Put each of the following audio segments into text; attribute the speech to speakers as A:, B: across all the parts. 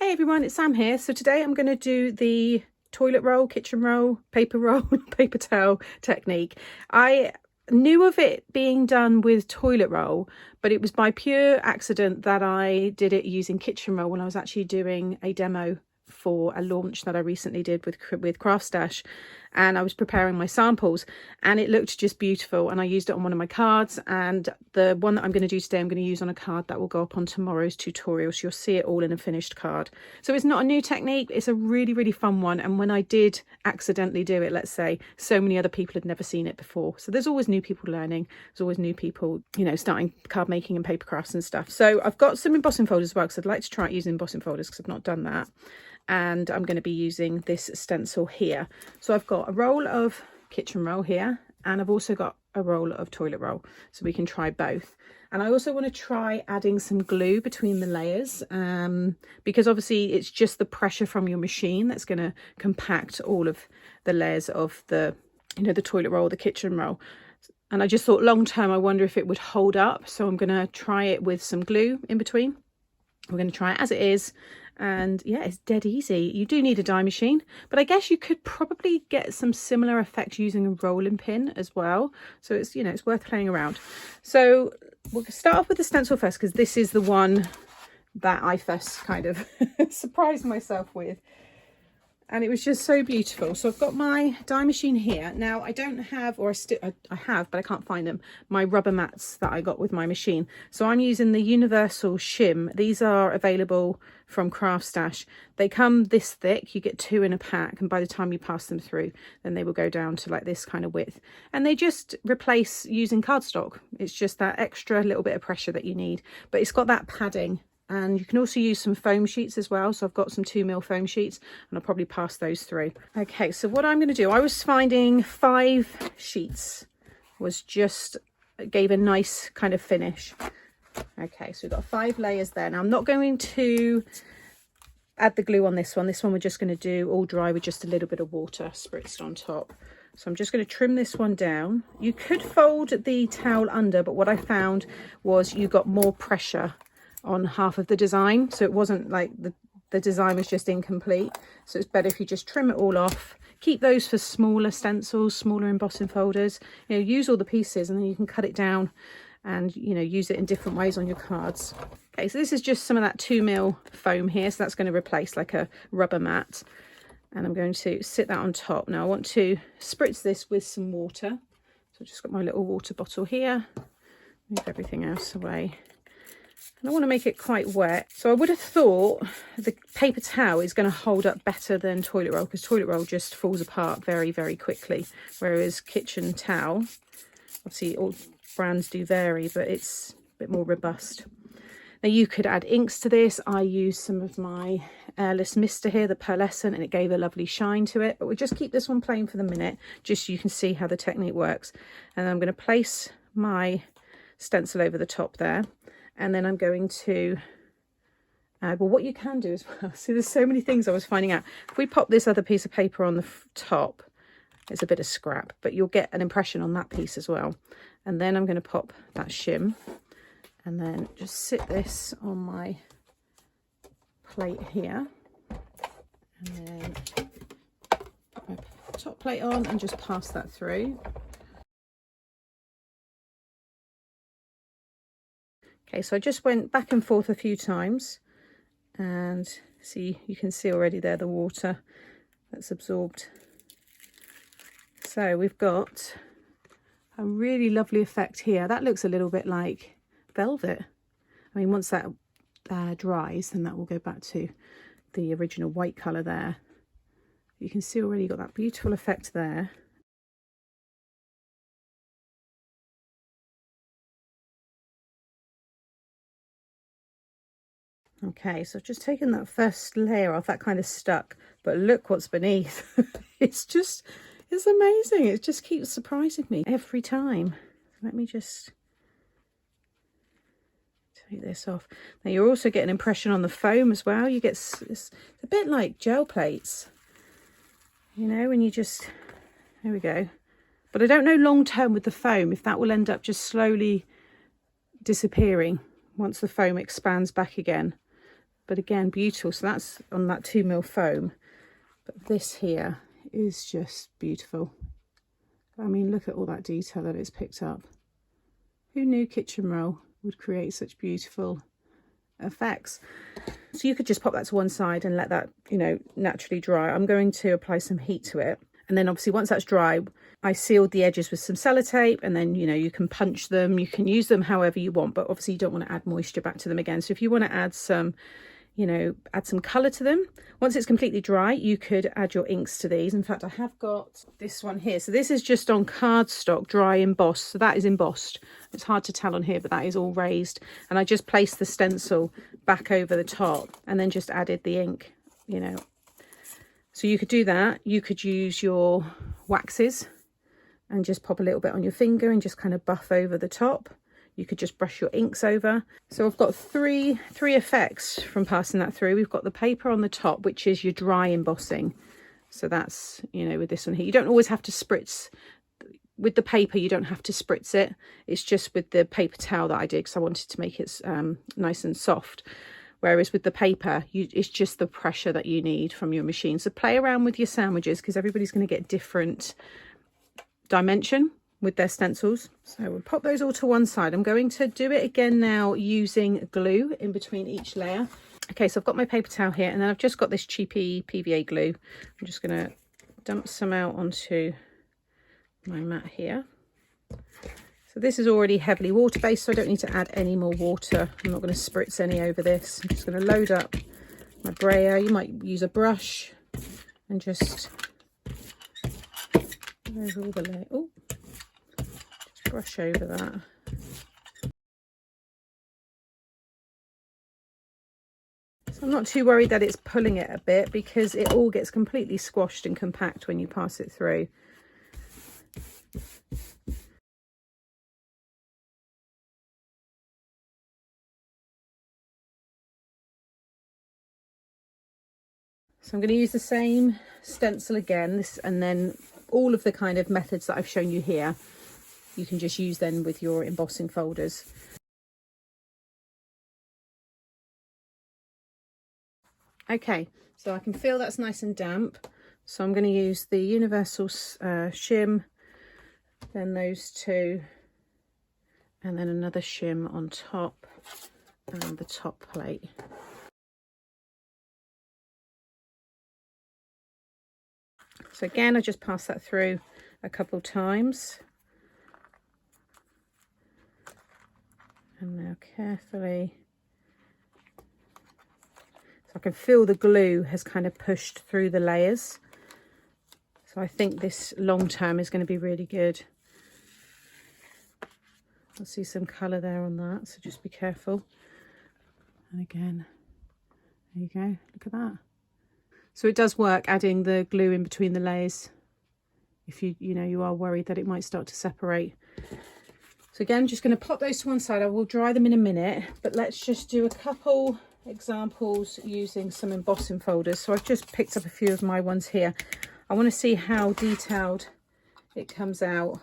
A: Hey everyone, it's Sam here. So today I'm going to do the toilet roll, kitchen roll, paper towel technique. I knew of it being done with toilet roll, but it was by pure accident that I did it using kitchen roll when I was actually doing a demo for a launch that I recently did with Craft Stash, and I was preparing my samples and it looked just beautiful, and I used it on one of my cards, and the one that I'm going to do today I'm going to use on a card that will go up on tomorrow's tutorial, so you'll see it all in a finished card. So it's not a new technique, it's a really fun one, and when I did accidentally do it, let's say, so many other people had never seen it before. So there's always new people learning, there's always new people, you know, starting card making and paper crafts and stuff. So I've got some embossing folders as well, because I'd like to try it using embossing folders because I've not done that. And I'm going to be using this stencil here. So I've got a roll of kitchen roll here, and I've also got a roll of toilet roll, so we can try both. And I also want to try adding some glue between the layers, because obviously it's just the pressure from your machine that's going to compact all of the layers of the, you know, the toilet roll, the kitchen roll. And I just thought long term, I wonder if it would hold up. So I'm going to try it with some glue in between. We're going to try it as it is. And yeah, it's dead easy. You do need a die machine, but I guess you could probably get some similar effect using a rolling pin as well. So it's, you know, it's worth playing around. So we'll start off with the stencil first, because this is the one that I first kind of surprised myself with. And it was just so beautiful. So I've got my die machine here. Now I don't have, or I have, but I can't find them, my rubber mats that I got with my machine. So I'm using the universal shim. These are available from Craft Stash. They come this thick, you get 2 in a pack, and by the time you pass them through, then they will go down to like this kind of width. And they just replace using cardstock. It's just that extra little bit of pressure that you need, but it's got that padding. And you can also use some foam sheets as well. So I've got some 2mm foam sheets, and I'll probably pass those through. Okay, so what I'm going to do, I was finding 5 sheets was just gave a nice kind of finish. Okay, so we've got 5 layers there. Now I'm not going to add the glue on this one. This one we're just going to do all dry with just a little bit of water spritzed on top. So I'm just going to trim this one down. You could fold the towel under, but what I found was you got more pressure on half of the design, so it wasn't like the design was just incomplete. So it's better if you just trim it all off. Keep those for smaller stencils, smaller embossing folders. You know, use all the pieces, and then you can cut it down and, you know, use it in different ways on your cards. Okay, so this is just some of that 2mm foam here, so that's going to replace like a rubber mat, and I'm going to sit that on top. Now I want to spritz this with some water, so I've just got my little water bottle here. Move everything else away. And I want to make it quite wet. So I would have thought the paper towel is going to hold up better than toilet roll, because toilet roll just falls apart very quickly, whereas kitchen towel, obviously all brands do vary, but it's a bit more robust. Now you could add inks to this. I used some of my Airless mister here, the Pearlescent, and it gave a lovely shine to it. But we'll just keep this one plain for the minute, just so you can see how the technique works. And I'm going to place my stencil over the top there. And then I'm going to add, well, what you can do as well, see, there's so many things I was finding out. If we pop this other piece of paper on the top, it's a bit of scrap, but you'll get an impression on that piece as well. And then I'm going to pop that shim, and then just sit this on my plate here. And then put my top plate on and just pass that through. Okay, so I just went back and forth a few times, and see, you can see already there the water that's absorbed. So we've got a really lovely effect here. That looks a little bit like velvet. I mean, once that dries, then that will go back to the original white colour there. You can see already got that beautiful effect there. Okay, so I've just taken that first layer off, that kind of stuck, but look what's beneath. It's amazing. It just keeps surprising me every time. Let me just take this off. Now you're also getting an impression on the foam as well. You get, it's a bit like gel plates, you know, when you just, there we go. But I don't know long term with the foam if that will end up just slowly disappearing once the foam expands back again. but again, beautiful. So that's on that 2mm foam, but this here is just beautiful. I mean, look at all that detail that it's picked up. Who knew kitchen roll would create such beautiful effects? So you could just pop that to one side and let that, you know, naturally dry. I'm going to apply some heat to it, and then obviously once that's dry, I sealed the edges with some sellotape, and then, you know, you can punch them, you can use them however you want, but obviously you don't want to add moisture back to them again. So if you want to add some, you know, add some colour to them, once it's completely dry, you could add your inks to these. In fact, I have got this one here. So this is just on cardstock, dry embossed. So that is embossed. It's hard to tell on here, but that is all raised. And I just placed the stencil back over the top and then just added the ink, you know. So you could do that. You could use your waxes and just pop a little bit on your finger and just kind of buff over the top. You could just brush your inks over. So I've got three effects from passing that through. We've got the paper on the top, which is your dry embossing. So that's, you know, with this one here, you don't always have to spritz. With the paper, you don't have to spritz it. It's just with the paper towel that I did, because I wanted to make it nice and soft. Whereas with the paper, it's just the pressure that you need from your machine. So play around with your sandwiches, because everybody's going to get different dimension with their stencils. So we'll pop those all to one side. I'm going to do it again now using glue in between each layer. Okay, so I've got my paper towel here, and then I've just got this cheapy PVA glue. I'm just going to dump some out onto my mat here. So this is already heavily water based, so I don't need to add any more water. I'm not going to spritz any over this. I'm just going to load up my brayer. You might use a brush and just over all the layer. Oh, brush over that. So I'm not too worried that it's pulling it a bit, because it all gets completely squashed and compact when you pass it through. So I'm going to use the same stencil again, and then all of the kind of methods that I've shown you here, you can just use then with your embossing folders. Okay, so I can feel that's nice and damp. So I'm going to use the Universal Shim, then those two, and then another shim on top, and the top plate. So again, I just pass that through a couple times. And now carefully, so I can feel the glue has kind of pushed through the layers. So I think this long term is going to be really good. I see some colour there on that, so just be careful. And again, there you go, look at that. So it does work adding the glue in between the layers if you are worried that it might start to separate. So again, just going to pop those to one side. I will dry them in a minute, but let's just do a couple examples using some embossing folders. So I've just picked up a few of my ones here. I want to see how detailed it comes out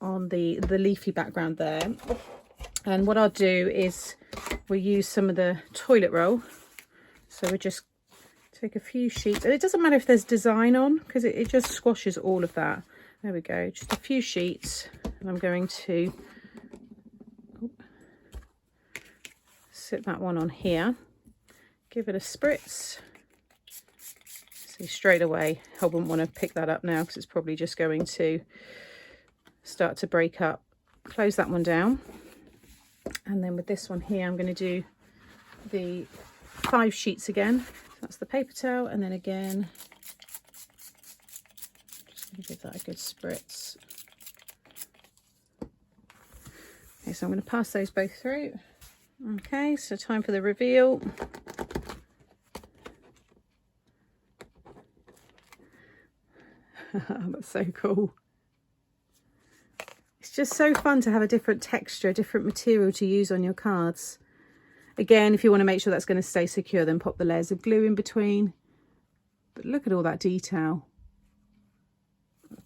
A: on the leafy background there. And what I'll do is we'll use some of the toilet roll. So we'll just take a few sheets, and it doesn't matter if there's design on, because it just squashes all of that. There we go, just a few sheets, and I'm going to sit that one on here, give it a spritz. See, straight away I wouldn't want to pick that up now, because it's probably just going to start to break up. Close that one down, and then with this one here I'm going to do the 5 sheets again. That's the paper towel, and then again, just going to give that a good spritz. Okay, so I'm going to pass those both through. Okay, so time for the reveal. That's so cool. It's just so fun to have a different texture, a different material to use on your cards. Again, if you want to make sure that's going to stay secure, then pop the layers of glue in between. But look at all that detail.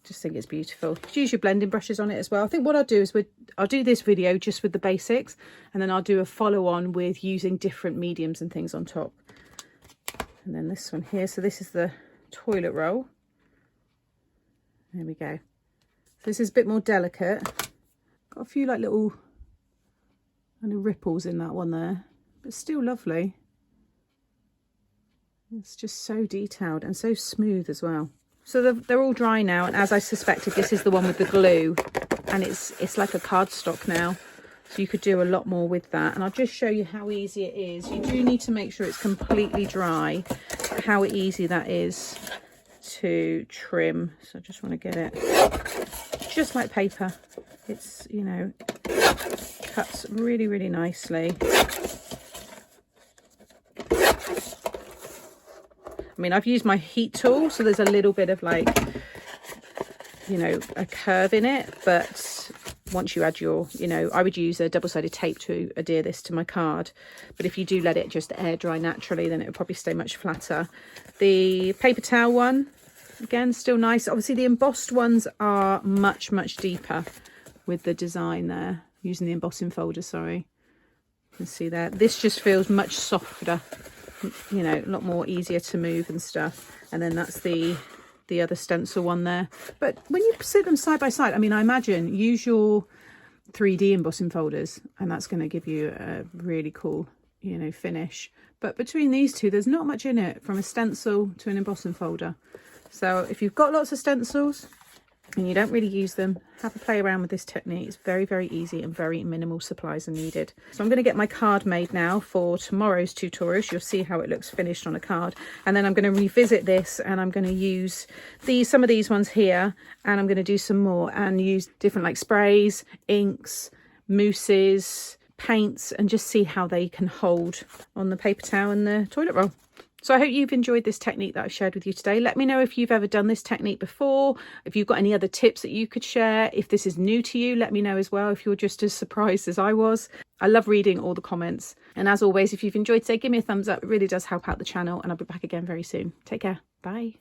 A: Just think it's beautiful. Just use your blending brushes on it as well. I think what I'll do is I'll do this video just with the basics, and then I'll do a follow on with using different mediums and things on top. And then this one here, so this is the toilet roll. There we go. So this is a bit more delicate. Got a few like little kind of ripples in that one there, but still lovely. It's just so detailed and so smooth as well. So they're all dry now, and as I suspected, this is the one with the glue, and it's like a cardstock now, so you could do a lot more with that. And I'll just show you how easy it is. You do need to make sure it's completely dry, how easy that is to trim. So I just want to get it just like paper. It's, you know, cuts really, really nicely. I mean, I've used my heat tool, so there's a little bit of like, you know, a curve in it. But once you add your, you know, I would use a double-sided tape to adhere this to my card. But if you do let it just air dry naturally, then it would probably stay much flatter. The paper towel one, again, still nice. Obviously, the embossed ones are much, much deeper with the design there. Using the embossing folder, sorry. You can see there. This just feels much softer. You know, a lot more easier to move and stuff. And then that's the other stencil one there. But when you sit them side by side, I mean, I imagine use your 3D embossing folders, and that's going to give you a really cool, you know, finish. But between these two, there's not much in it, from a stencil to an embossing folder. So if you've got lots of stencils and you don't really use them, have a play around with this technique. It's very, very easy and very minimal supplies are needed. So I'm going to get my card made now for tomorrow's tutorial. You'll see how it looks finished on a card, and then I'm going to revisit this, and I'm going to use some of these ones here, and I'm going to do some more and use different like sprays, inks, mousses, paints, and just see how they can hold on the paper towel and the toilet roll. So I hope you've enjoyed this technique that I've shared with you today. Let me know if you've ever done this technique before, if you've got any other tips that you could share. If this is new to you, let me know as well, if you're just as surprised as I was. I love reading all the comments. And as always, if you've enjoyed today, give me a thumbs up. It really does help out the channel, and I'll be back again very soon. Take care. Bye.